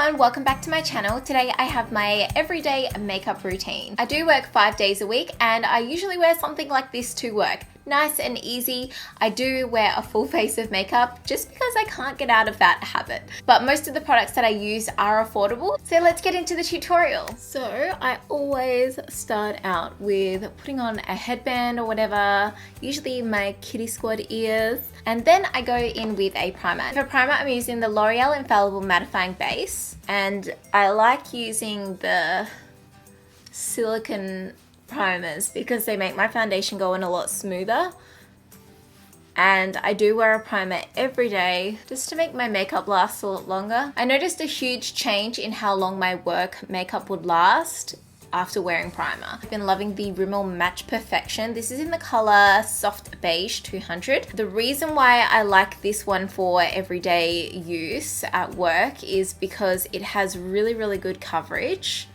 everyone, welcome back to my channel. Today I have my everyday makeup routine. I do work 5 days a week and I usually wear something like this to work. Nice and easy. I do wear a full face of makeup just because I can't get out of that habit. But most of the products that I use are affordable. So let's get into the tutorial. So I always start out with putting on a headband or whatever, usually my kitty squad ears. And then I go in with a primer. For primer, I'm using the L'Oreal Infallible Mattifying Base. And I like using the silicone primers because they make my foundation go in a lot smoother. And I do wear a primer every day just to make my makeup last a lot longer. I noticed a huge change in how long my work makeup would last after wearing primer. I've been loving the Rimmel Match Perfection. This is in the color Soft Beige 200. The reason why I like this one for everyday use at work is because it has really good coverage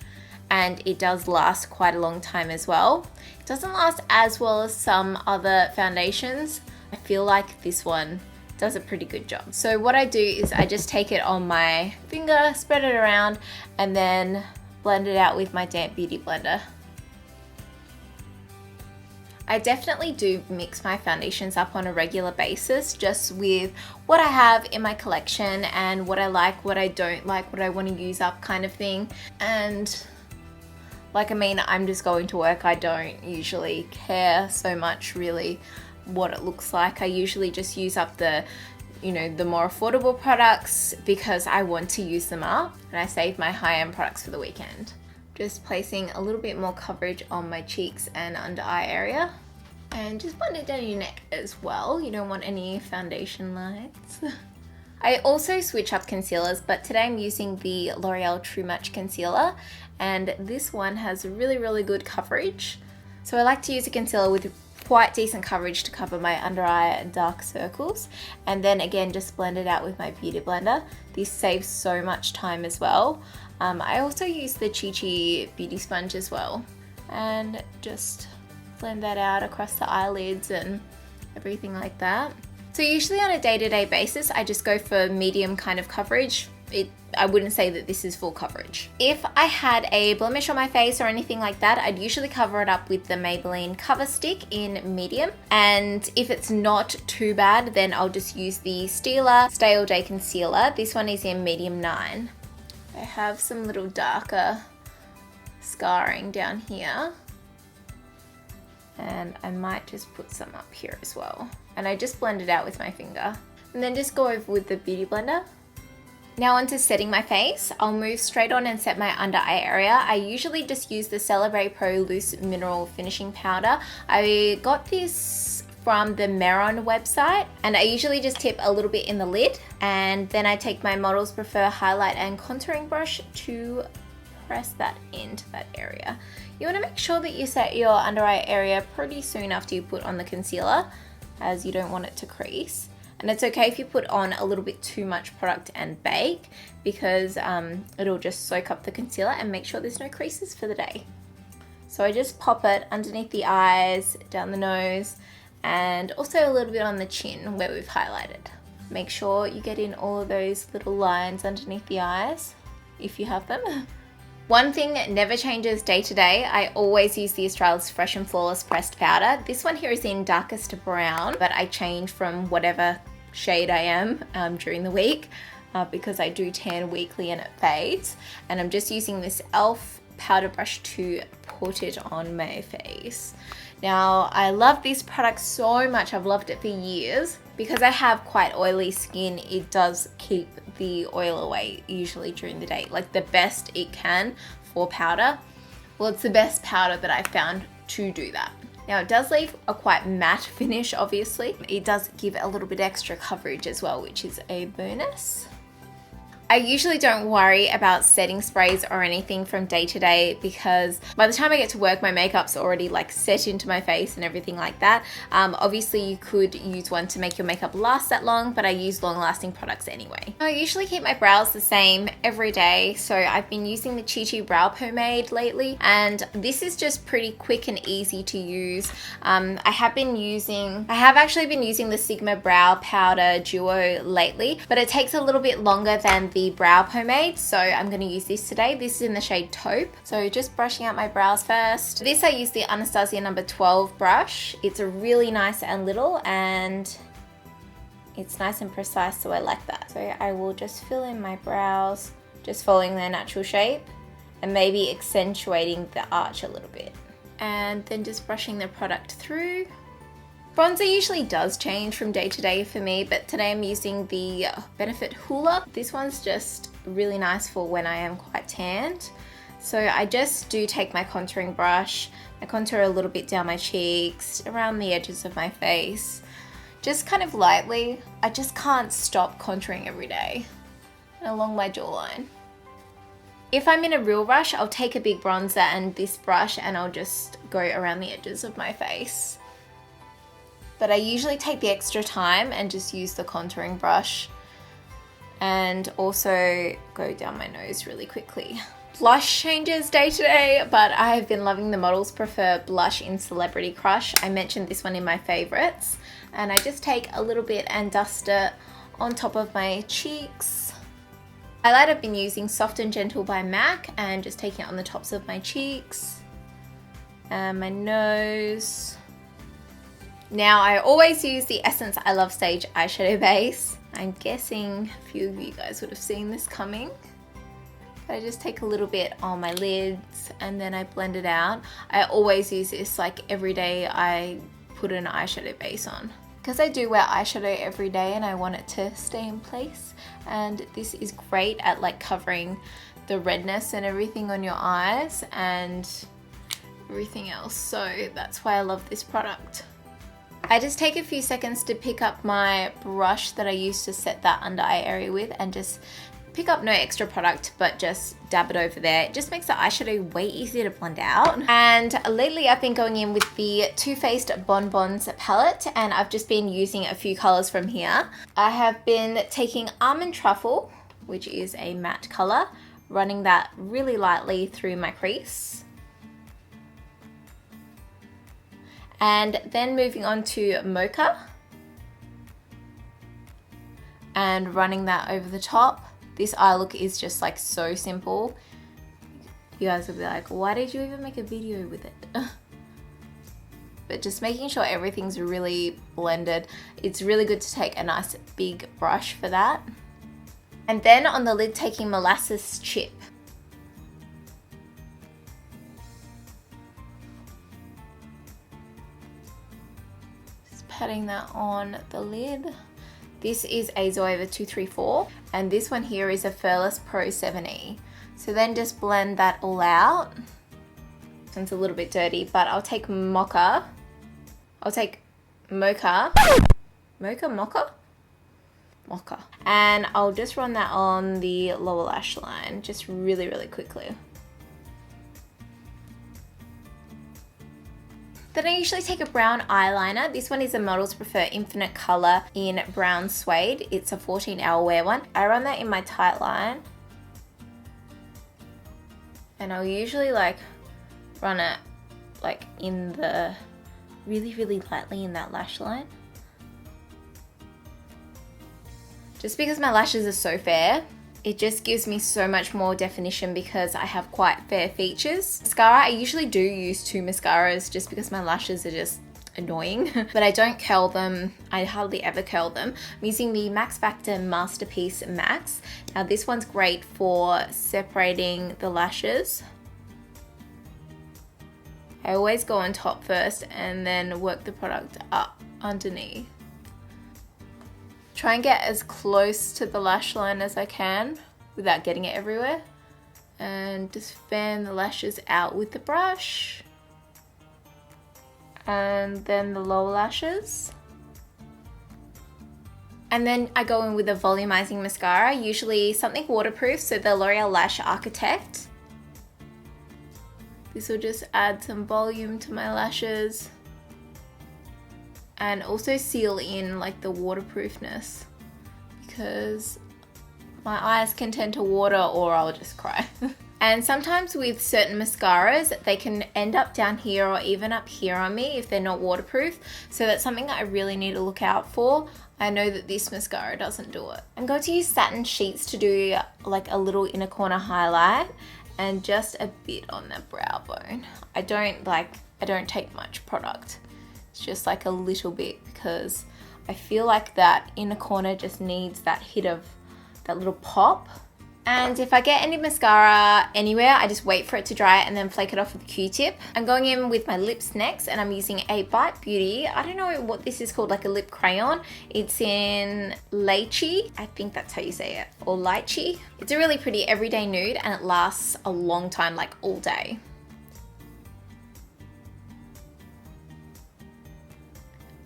and it does last quite a long time as well. It doesn't last as well as some other foundations. I feel like this one does a pretty good job. So what I do is I just take it on my finger, spread it around, and then blend it out with my damp beauty blender. I definitely do mix my foundations up on a regular basis just with what I have in my collection and what I like, what I don't like, what I want to use up kind of thing. And I'm just going to work. I don't usually care so much really what it looks like. I usually just use up the more affordable products because I want to use them up, and I save my high-end products for the weekend. Just placing a little bit more coverage on my cheeks and under eye area, and just blend it down your neck as well. You don't want any foundation lines. I also switch up concealers, but today I'm using the L'Oreal True Match Concealer, and this one has really good coverage. So I like to use a concealer with quite decent coverage to cover my under eye dark circles, and then again just blend it out with my beauty blender. This saves so much time as well. I also use the Chi Chi beauty sponge as well, and just blend that out across the eyelids and everything like that. So usually on a day-to-day basis I just go for medium kind of coverage. I wouldn't say that this is full coverage. If I had a blemish on my face or anything like that, I'd usually cover it up with the Maybelline Cover Stick in medium. And if it's not too bad, then I'll just use the Stila Stay All Day Concealer. This one is in medium 9. I have some little darker scarring down here, and I might just put some up here as well. And I just blend it out with my finger and then just go over with the beauty blender. Now onto setting my face. I'll move straight on and set my under eye area. I usually just use the Celebrae Pro Loose Mineral Finishing Powder. I got this from the Meron website, and I usually just tip a little bit in the lid, and then I take my Models Prefer highlight and contouring brush to press that into that area. You want to make sure that you set your under eye area pretty soon after you put on the concealer, as you don't want it to crease. And it's okay if you put on a little bit too much product and bake, because it'll just soak up the concealer and make sure there's no creases for the day. So I just pop it underneath the eyes, down the nose, and also a little bit on the chin where we've highlighted. Make sure you get in all of those little lines underneath the eyes if you have them. One thing that never changes day to day, I always use the Australis Fresh and Flawless Pressed Powder. This one here is in darkest brown, but I change from whatever shade I am during the week because I do tan weekly and it fades. And I'm just using this e.l.f. powder brush to put it on my face. Now, I love this product so much. I've loved it for years. Because I have quite oily skin, it does keep the oil away usually during the day, like the best it can for powder. Well, it's the best powder that I've found to do that. Now it does leave a quite matte finish, obviously. It does give a little bit extra coverage as well, which is a bonus. I usually don't worry about setting sprays or anything from day to day because by the time I get to work, my makeup's already like set into my face and everything like that. Obviously you could use one to make your makeup last that long, but I use long lasting products anyway. I usually keep my brows the same every day. So I've been using the Chi Chi Brow Pomade lately, and this is just pretty quick and easy to use. I have actually been using the Sigma Brow Powder Duo lately, but it takes a little bit longer than the the brow pomade, so I'm going to use this today. This is in the shade Taupe. So just brushing out my brows first. This I use the Anastasia number 12 brush. It's a really nice and little, and it's nice and precise, so I like that. So I will just fill in my brows, just following their natural shape and maybe accentuating the arch a little bit. And then just brushing the product through. Bronzer usually does change from day to day for me, but today I'm using the Benefit Hoola. This one's just really nice for when I am quite tanned. So I just do take my contouring brush, I contour a little bit down my cheeks, around the edges of my face, just kind of lightly. I just can't stop contouring every day, and along my jawline. If I'm in a real rush, I'll take a big bronzer and this brush and I'll just go around the edges of my face. But I usually take the extra time and just use the contouring brush and also go down my nose really quickly. Blush changes day to day, but I have been loving the Models Prefer blush in Celebrity Crush. I mentioned this one in my favorites, and I just take a little bit and dust it on top of my cheeks. Highlight, I've been using Soft and Gentle by MAC and just taking it on the tops of my cheeks and my nose. Now I always use the Essence I Love Stage eyeshadow base. I'm guessing a few of you guys would have seen this coming. But I just take a little bit on my lids and then I blend it out. I always use this, like every day I put an eyeshadow base on. Because I do wear eyeshadow every day and I want it to stay in place. And this is great at like covering the redness and everything on your eyes and everything else. So that's why I love this product. I just take a few seconds to pick up my brush that I used to set that under eye area with and just pick up no extra product, but just dab it over there. It just makes the eyeshadow way easier to blend out. And lately I've been going in with the Too Faced Bonbons palette, and I've just been using a few colors from here. I have been taking Almond Truffle, which is a matte color, running that really lightly through my crease. And then moving on to Mocha and running that over the top. This eye look is just like so simple. You guys will be like, why did you even make a video with it? But just making sure everything's really blended. It's really good to take a nice big brush for that. And then on the lid, taking Molasses Chip. Patting that on the lid. This is a Zoeva 234 and this one here is a Furless Pro 7E. So then just blend that all out. It's a little bit dirty, but I'll take Mocha. And I'll just run that on the lower lash line, just really, really quickly. Then I usually take a brown eyeliner. This one is a Models Prefer Infinite Color in Brown Suede. It's a 14-hour wear one. I run that in my tight line. And I'll usually like run it like in the really, really lightly in that lash line. Just because my lashes are so fair, it just gives me so much more definition because I have quite fair features. Mascara, I usually do use 2 mascaras just because my lashes are just annoying, but I don't curl them. I hardly ever curl them. I'm using the Max Factor Masterpiece Max. Now this one's great for separating the lashes. I always go on top first and then work the product up underneath. Try and get as close to the lash line as I can without getting it everywhere. And just fan the lashes out with the brush. And then the lower lashes. And then I go in with a volumizing mascara, usually something waterproof, so the L'Oreal Lash Architect. This will just add some volume to my lashes. And also seal in like the waterproofness because my eyes can tend to water or I'll just cry. And sometimes with certain mascaras, they can end up down here or even up here on me if they're not waterproof. So that's something that I really need to look out for. I know that this mascara doesn't do it. I'm going to use satin sheets to do like a little inner corner highlight and just a bit on the brow bone. I don't take much product. It's just like a little bit because I feel like that inner corner just needs that hit of that little pop. And if I get any mascara anywhere, I just wait for it to dry and then flake it off with a Q-tip. I'm going in with my lips next, and I'm using a Bite Beauty. I don't know what this is called, like a lip crayon. It's in Leche. I think that's how you say it, or Lychee. It's a really pretty everyday nude and it lasts a long time, like all day.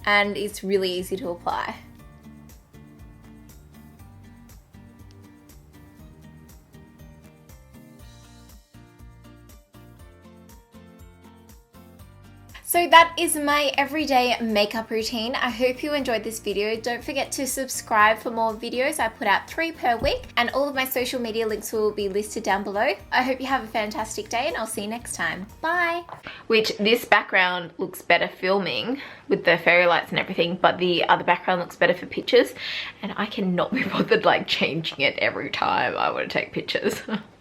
And it's really easy to apply. So that is my everyday makeup routine. I hope you enjoyed this video. Don't forget to subscribe for more videos. I put out 3 per week, and all of my social media links will be listed down below. I hope you have a fantastic day, and I'll see you next time. Bye. Which this background looks better filming with the fairy lights and everything, but the other background looks better for pictures, and I cannot be bothered like changing it every time I want to take pictures.